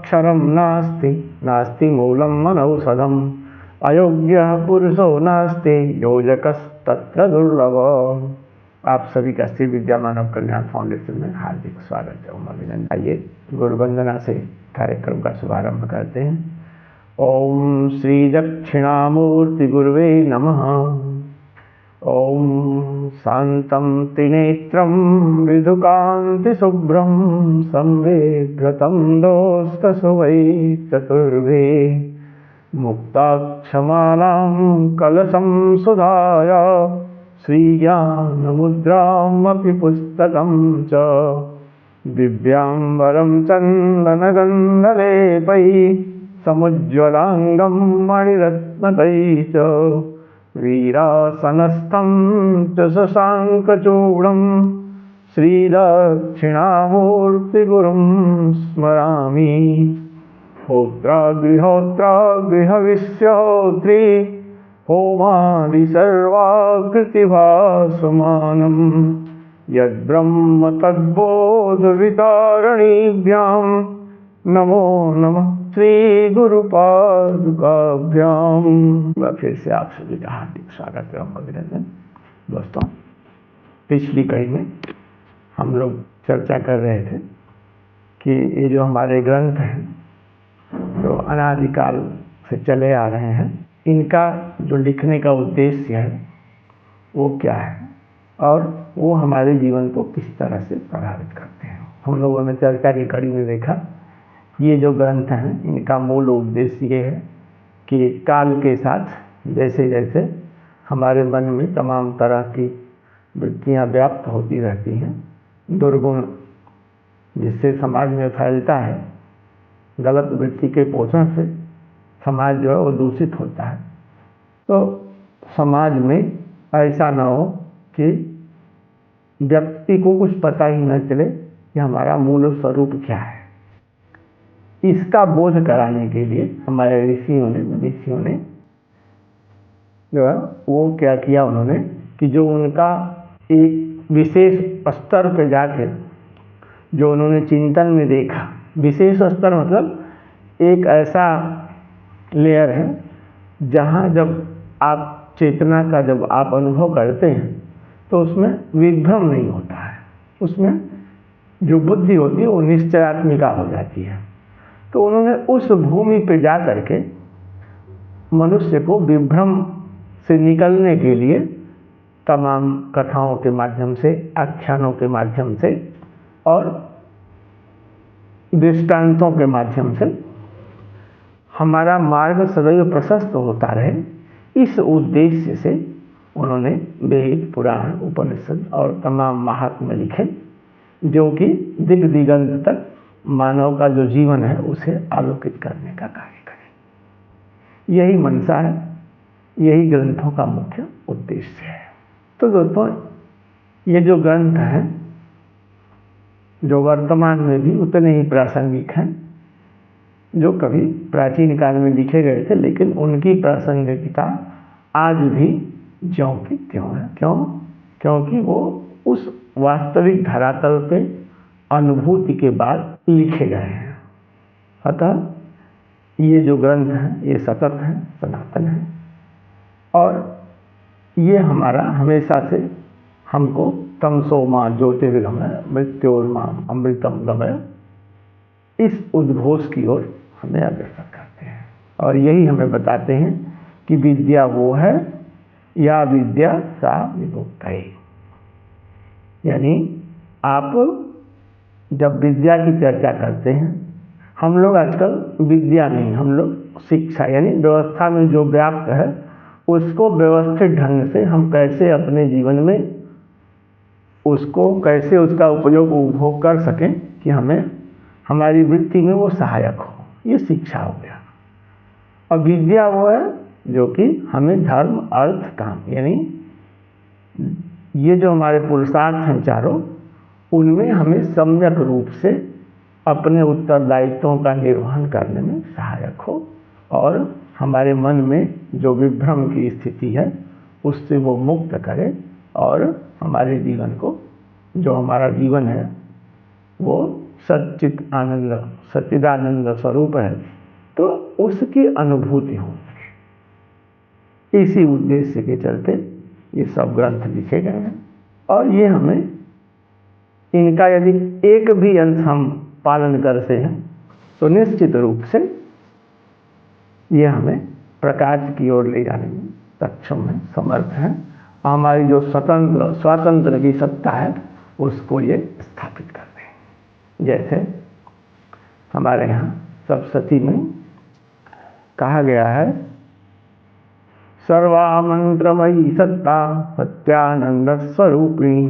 अक्षरं नास्ति नास्ति मूलम अनौषधम अयोग्य पुरुषो नास्ति योजकस्तत्र दुर्लभ। आप सभी का श्री विद्या मानव कल्याण फाउंडेशन में हार्दिक स्वागत है, अभिनंदन। आइए गुरु वंदना से कार्यक्रम का शुभारंभ करते हैं। ओम श्री दक्षिणामूर्ति गुरुवे नमः। ओम शांतं त्रिनेत्रं मृदुकांति शुभ्रं संवेद्रतं दोस्तसुवै चतुर्भे मुक्ताक्षमालां कलशं सुधाया श्रीज्ञानमुद्रामपि पुस्तकं च दिव्यांबरं चन्दनगन्धलेपैः समुज्ज्वलाङ्गं मणिरत्नकैः च वीरासनस्थं च शशाङ्कचूडं श्रीदक्षिणामूर्तिगुरुं स्मरामि। होत्रागृहोत्रागृहविश्यहोत्री होमादि सर्वाकृतिभासमानं यद्ब्रह्म तद्बोधवितारणीभ्यां नमो नमः श्री गुरुपादुकाभ्यां। फिर से आप सभी का हार्दिक स्वागत है, अभिनंदन। दोस्तों, पिछली कड़ी में हम लोग चर्चा कर रहे थे कि ये जो हमारे ग्रंथ हैं जो अनादिकाल से चले आ रहे हैं, इनका जो लिखने का उद्देश्य है वो क्या है और वो हमारे जीवन को किस तरह से प्रभावित करते हैं। हम लोगों ने चर्चा की कड़ी में देखा, ये जो ग्रंथ हैं इनका मूल उद्देश्य ये है कि काल के साथ जैसे जैसे हमारे मन में तमाम तरह की वृत्तियाँ व्याप्त होती रहती हैं, दुर्गुण जिससे समाज में फैलता है, गलत वृत्ति के पोषण से समाज जो है वो दूषित होता है। तो समाज में ऐसा न हो कि व्यक्ति को कुछ पता ही न चले कि हमारा मूल स्वरूप क्या है। इसका बोध कराने के लिए हमारे ऋषियों ने जो है वो क्या किया, उन्होंने कि जो उनका एक विशेष स्तर पे जाके जो उन्होंने चिंतन में देखा, विशेष स्तर मतलब एक ऐसा लेयर है जहाँ जब आप चेतना का जब आप अनुभव करते हैं तो उसमें विभ्रम नहीं होता है, उसमें जो बुद्धि होती है वो निश्चयात्मिका हो जाती है। तो उन्होंने उस भूमि पे जा करके मनुष्य को विभ्रम से निकलने के लिए तमाम कथाओं के माध्यम से, आख्यानों के माध्यम से और दृष्टांतों के माध्यम से हमारा मार्ग सदैव प्रशस्त होता रहे, इस उद्देश्य से उन्होंने वेद, पुराण, उपनिषद और तमाम महात्म्य लिखे जो कि दिग दिगंत तक मानव का जो जीवन है उसे आलोकित करने का कार्य करें। यही मंशा है, यही ग्रंथों का मुख्य उद्देश्य है। तो दोस्तों, ये जो ग्रंथ हैं जो वर्तमान में भी उतने ही प्रासंगिक हैं जो कभी प्राचीन काल में लिखे गए थे, लेकिन उनकी प्रासंगिकता आज भी ज्यों की त्यों है। क्यों? क्योंकि वो उस वास्तविक धरातल पे अनुभूति के बाद लिखे गए हैं। अतः ये जो ग्रंथ हैं ये सतत हैं, सनातन हैं और ये हमारा हमेशा से हमको तमसो मां ज्योतिर्गमय मृत्योर्मां अमृतम गमय इस उद्घोष की ओर हमें अग्रसर करते हैं और यही हमें बताते हैं कि विद्या वो है या विद्या सा विमुक्त है। यानी आप जब विद्या की चर्चा करते हैं, हम लोग आजकल विद्या नहीं, हम लोग शिक्षा यानी व्यवस्था में जो व्याप्त है उसको व्यवस्थित ढंग से हम कैसे अपने जीवन में उसको कैसे उसका उपभोग कर सकें कि हमें हमारी वृत्ति में वो सहायक हो, ये शिक्षा हो गया। और विद्या वो है जो कि हमें धर्म, अर्थ, काम यानी ये जो हमारे पुरुषार्थ हैं चारों, उनमें हमें सम्यक रूप से अपने उत्तरदायित्वों का निर्वहन करने में सहायक हो और हमारे मन में जो विभ्रम की स्थिति है उससे वो मुक्त करे और हमारे जीवन को, जो हमारा जीवन है वो सच्चित आनंद सच्चिदानंद स्वरूप है, तो उसकी अनुभूति हो। इसी उद्देश्य के चलते ये सब ग्रंथ लिखे गए हैं, और ये हमें इनका यदि एक भी अंश हम पालन करते हैं तो निश्चित रूप से ये हमें प्रकाश की ओर ले जाने में सक्षम है, समर्थ है। हमारी जो स्वातंत्र की सत्ता है उसको ये स्थापित करते हैं। जैसे हमारे यहाँ सप्तशती में कहा गया है, सर्वा मंत्रमयी सत्ता सत्यानंद स्वरूपिणी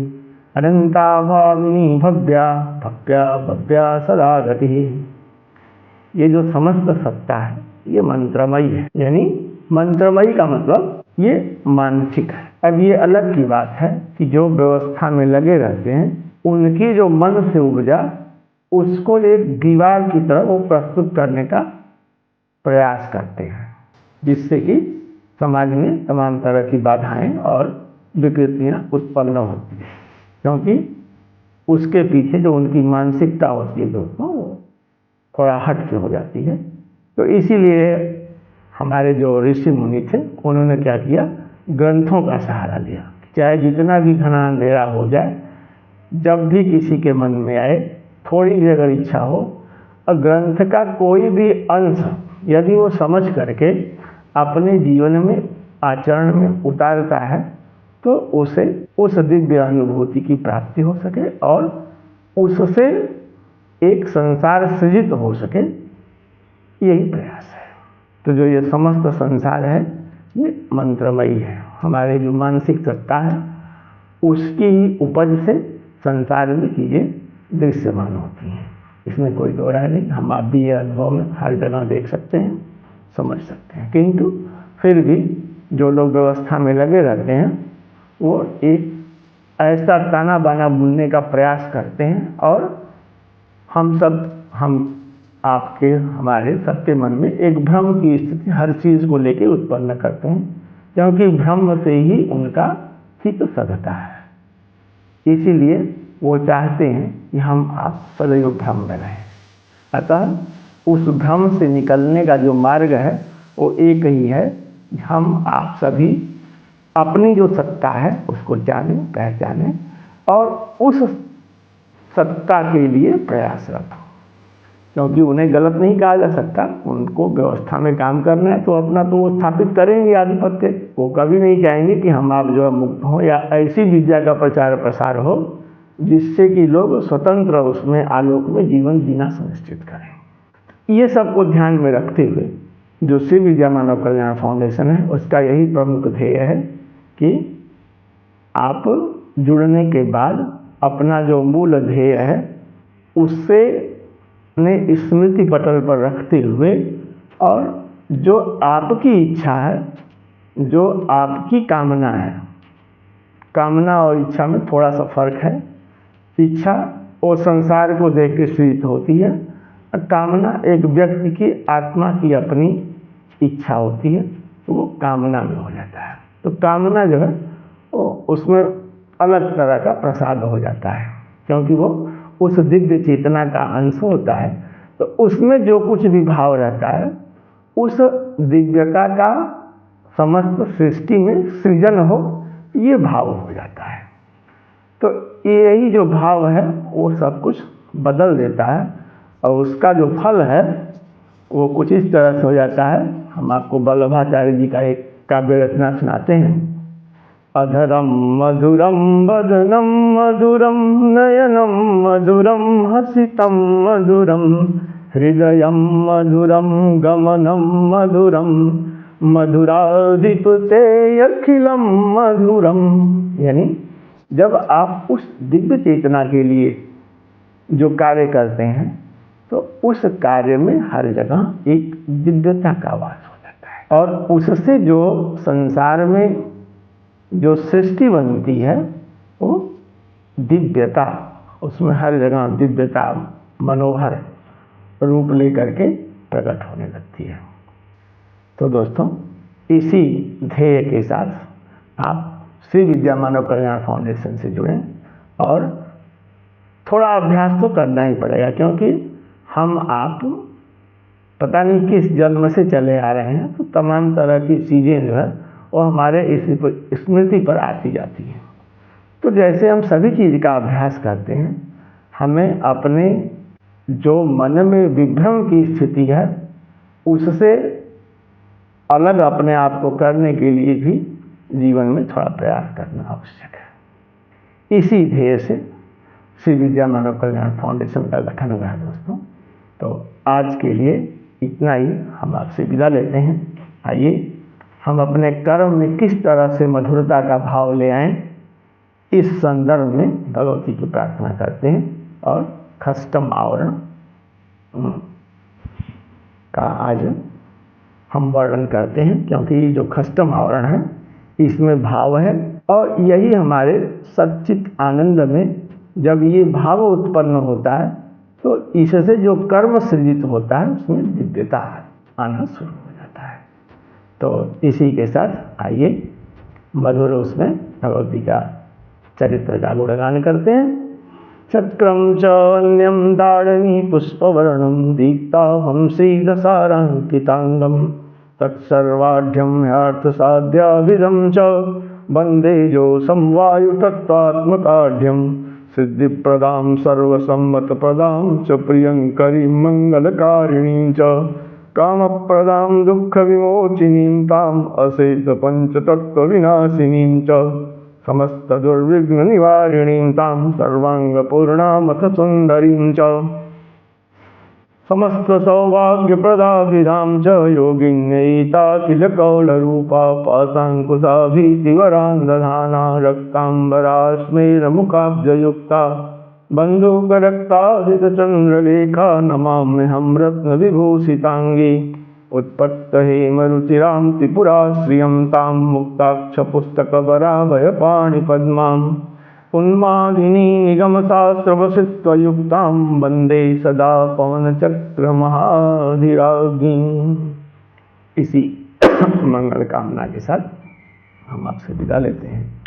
अनंता भाविनी भव्या भव्या भव्या सदा गति। ये जो समस्त सत्ता है ये मंत्रमयी है, यानी मंत्रमयी का मतलब ये मानसिक है। अब ये अलग की बात है कि जो व्यवस्था में लगे रहते हैं उनकी जो मन से ऊर्जा उसको एक दीवार की तरह वो प्रस्तुत करने का प्रयास करते हैं, जिससे कि समाज में तमाम तरह की बाधाएं और विकृतियां उत्पन्न होती हैं, क्योंकि उसके पीछे जो उनकी मानसिकता होती है दोस्तों वो थोड़ा हट के हो जाती है। तो इसीलिए हमारे जो ऋषि मुनि थे उन्होंने क्या किया, ग्रंथों का सहारा लिया। चाहे जितना भी घना अंधेरा हो जाए, जब भी किसी के मन में आए, थोड़ी भी अगर इच्छा हो, और ग्रंथ का कोई भी अंश यदि वो समझ करके अपने जीवन में आचरण में उतारता है तो उसे उस दिव्य अनुभूति की प्राप्ति हो सके और उससे एक संसार सृजित हो सके, यही प्रयास है। तो जो ये समस्त संसार है ये मंत्रमयी है। हमारे जो मानसिक सत्ता है उसकी उपज से संसार में चीज़ें दृश्यमान होती हैं, इसमें कोई दो राय नहीं। हम आप भी ये अनुभव में हर जगह देख सकते हैं, समझ सकते हैं। किंतु फिर भी जो लोग व्यवस्था में लगे रहते हैं वो एक ऐसा ताना बाना बुनने का प्रयास करते हैं, और हम आपके हमारे सबके मन में एक भ्रम की स्थिति हर चीज़ को लेकर उत्पन्न करते हैं, क्योंकि भ्रम से ही उनका चित्त सधता है। इसीलिए वो चाहते हैं कि हम आप सदैव भ्रम में रहें। अतः उस भ्रम से निकलने का जो मार्ग है वो एक ही है, हम आप सभी अपनी जो सत्ता है उसको जानें, पहचानें और उस सत्ता के लिए प्रयासरत हो। क्योंकि उन्हें गलत नहीं कहा जा सकता, उनको व्यवस्था में काम करना है तो अपना तो वो स्थापित करेंगे आधिपत्य। वो कभी नहीं चाहेंगे कि हम आप जो है मुक्त हों या ऐसी विद्या का प्रचार प्रसार हो जिससे कि लोग स्वतंत्र उसमें आलोक में जीवन जीना सुनिश्चित करें। ये सब को ध्यान में रखते हुए जो श्री विद्या मानव कल्याण फाउंडेशन है उसका यही प्रमुख ध्येय है कि आप जुड़ने के बाद अपना जो मूल ध्येय है उससे ने स्मृति पटल पर रखते हुए, और जो आपकी इच्छा है, जो आपकी कामना है, कामना और इच्छा में थोड़ा सा फर्क है। इच्छा वो संसार को देख के सृजित होती है, और कामना एक व्यक्ति की आत्मा की अपनी इच्छा होती है, तो वो कामना में हो जाता है। तो कामना जो है वो उसमें अलग तरह का प्रसाद हो जाता है, क्योंकि वो उस दिव्य चेतना का अंश होता है। तो उसमें जो कुछ भी भाव रहता है उस दिव्यता का समस्त सृष्टि में सृजन हो, ये भाव हो जाता है। तो यही जो भाव है वो सब कुछ बदल देता है, और उसका जो फल है वो कुछ इस तरह से हो जाता है। हम आपको वल्लभाचार्य जी का एक काव्य रचना सुनाते हैं। अधरम मधुरम वदनम मधुरम नयनम मधुरम हसितम मधुरम हृदयम मधुरम गमनम मधुरम मधुराधिपते अखिलम मधुरम। यानी जब आप उस दिव्य चेतना के लिए जो कार्य करते हैं तो उस कार्य में हर जगह एक दिव्यता का वास हो जाता है, और उससे जो संसार में जो सृष्टि बनती है वो दिव्यता, उसमें हर जगह दिव्यता मनोहर रूप लेकर के प्रकट होने लगती है। तो दोस्तों इसी ध्येय के साथ आप श्री विद्या मानव कल्याण फाउंडेशन से जुड़ें और थोड़ा अभ्यास तो करना ही पड़ेगा, क्योंकि हम आप पता नहीं किस जन्म से चले आ रहे हैं, तो तमाम तरह की चीज़ें जो है वो हमारे इस स्मृति पर आती जाती हैं। तो जैसे हम सभी चीज़ का अभ्यास करते हैं, हमें अपने जो मन में विभ्रम की स्थिति है उससे अलग अपने आप को करने के लिए भी जीवन में थोड़ा प्रयास करना आवश्यक है। इसी ध्येय से श्री विद्या मानव कल्याण फाउंडेशन का गठन हुआ है दोस्तों। तो आज के लिए इतना ही, हम आपसे विदा लेते हैं। आइए हम अपने कर्म में किस तरह से मधुरता का भाव ले आएं, इस संदर्भ में भगवती की प्रार्थना करते हैं और खष्टम आवरण का आज हम वर्णन करते हैं, क्योंकि जो खष्टम आवरण है इसमें भाव है, और यही हमारे सच्चित आनंद में जब ये भाव उत्पन्न होता है तो इससे जो कर्म सृजित होता है उसमें दिव्यता आना शुरू हो जाता है। तो इसी के साथ आइए मधुर उसमें भगवती का चरित्र का गुणगान करते हैं। चक्रम च अन्यम दारिणी पुष्पवर्णम दीप्ताहं श्रीरसारांकितांगम तत्सर्वाढ्यम ह्यार्थसाध्याभिधं च वंदे जो संवायुतत्त्वात्मकाढ्यम सिद्धिप्रदां सर्वसम्मतप्रदां च प्रियंकरीं मंगलकारिणीं च कामप्रदां दुःखविमोचिनीं ताम् अशेषपञ्चतत्त्वविनाशिनीं च समस्तदुर्विघ्ननिवारिणीं तां सर्वाङ्गपूर्णामथ सुन्दरीं च समस्तसौभाग्यप्रदाभिधां च योगिन्ययिताखिलकौलरूपा पाशाङ्कुशाभीतिवरान् दधाना रक्ताम्बरास्मेरमुखाब्जयुक्ता बन्धुकरक्ताहितचन्द्रलेखा नमाम्यहं रत्नविभूषिताङ्गी उत्पत्तहेमरुचिरां त्रिपुराश्रियं तां मुक्ताक्षपुस्तकवराभयपाणिपद्मां उन्मादिनी निगमशास्त्रवसित्वयुक्तां वन्दे सदा पवनचक्रमहाधिराज्ञीम्। इसी मंगल कामना के साथ हम आपसे विदा लेते हैं।